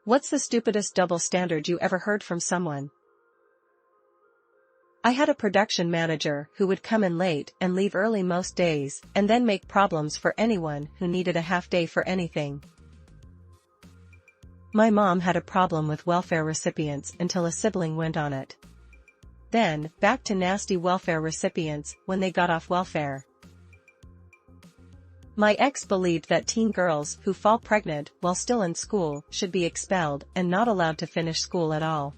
What's the stupidest double standard you ever heard from someone? I had a production manager who would come in late and leave early most days, and then make problems for anyone who needed a half day for anything. My mom had a problem with welfare recipients until a sibling went on it. Then, back to nasty welfare recipients when they got off welfare. My ex believed that teen girls who fall pregnant while still in school should be expelled and not allowed to finish school at all.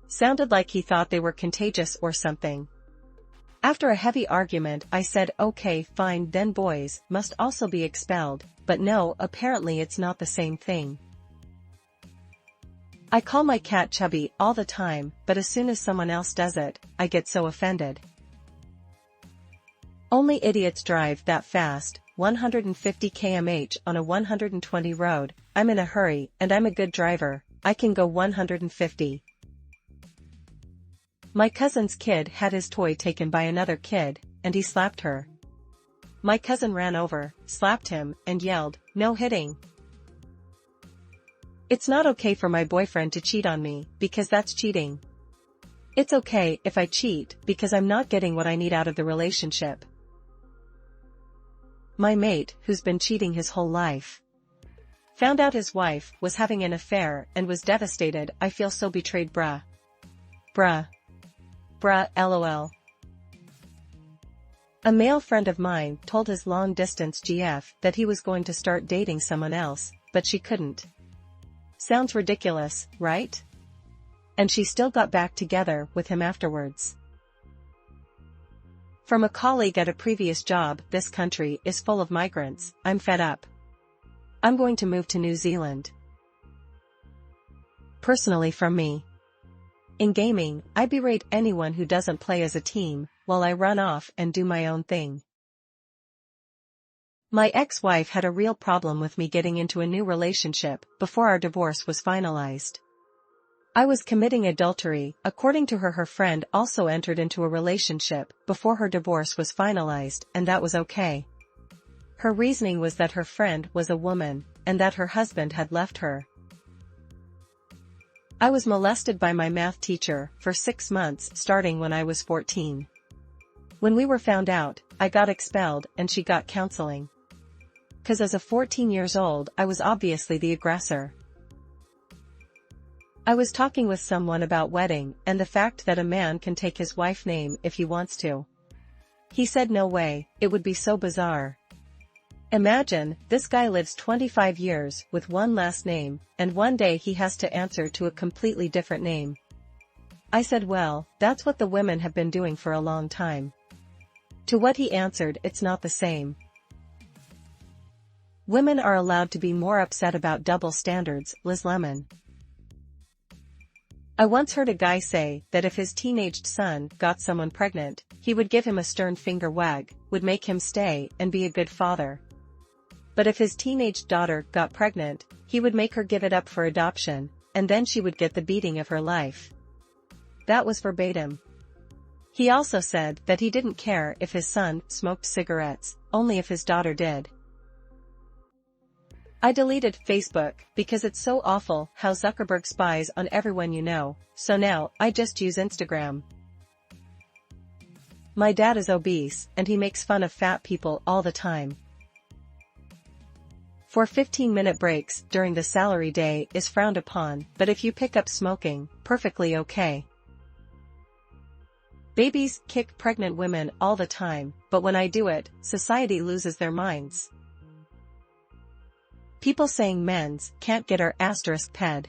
Sounded like he thought they were contagious or something. After a heavy argument, I said, okay, fine, then boys must also be expelled, but no, apparently it's not the same thing. I call my cat Chubby all the time, but as soon as someone else does it, I get so offended. Only idiots drive that fast, 150 km/h on a 120 road. I'm in a hurry, and I'm a good driver, I can go 150. My cousin's kid had his toy taken by another kid, and he slapped her. My cousin ran over, slapped him, and yelled, "No hitting." It's not okay for my boyfriend to cheat on me, because that's cheating. It's okay if I cheat, because I'm not getting what I need out of the relationship. My mate, who's been cheating his whole life, found out his wife was having an affair and was devastated. I feel so betrayed, bruh. Bruh. Bruh, lol. A male friend of mine told his long-distance GF that he was going to start dating someone else, but she couldn't. Sounds ridiculous, right? And she still got back together with him afterwards. From a colleague at a previous job, this country is full of migrants, I'm fed up. I'm going to move to New Zealand. Personally, from me. In gaming, I berate anyone who doesn't play as a team, while I run off and do my own thing. My ex-wife had a real problem with me getting into a new relationship before our divorce was finalized. I was committing adultery. According to her, her friend also entered into a relationship before her divorce was finalized, and that was okay. Her reasoning was that her friend was a woman, and that her husband had left her. I was molested by my math teacher for 6 months starting when I was 14. When we were found out, I got expelled and she got counseling. 'Cause as a 14 years old, I was obviously the aggressor. I was talking with someone about wedding and the fact that a man can take his wife's name if he wants to. He said no way, it would be so bizarre. Imagine, this guy lives 25 years with one last name, and one day he has to answer to a completely different name. I said, well, that's what the women have been doing for a long time. To what he answered, it's not the same. Women are allowed to be more upset about double standards, Liz Lemon. I once heard a guy say that if his teenaged son got someone pregnant, he would give him a stern finger wag, would make him stay and be a good father. But if his teenage daughter got pregnant, he would make her give it up for adoption, and then she would get the beating of her life. That was verbatim. He also said that he didn't care if his son smoked cigarettes, only if his daughter did. I deleted Facebook because it's so awful how Zuckerberg spies on everyone you know, so now I just use Instagram. My dad is obese and he makes fun of fat people all the time. For 15-minute breaks during the salary day is frowned upon, but if you pick up smoking, perfectly okay. Babies kick pregnant women all the time, but when I do it, society loses their minds. People saying men's can't get our *ped.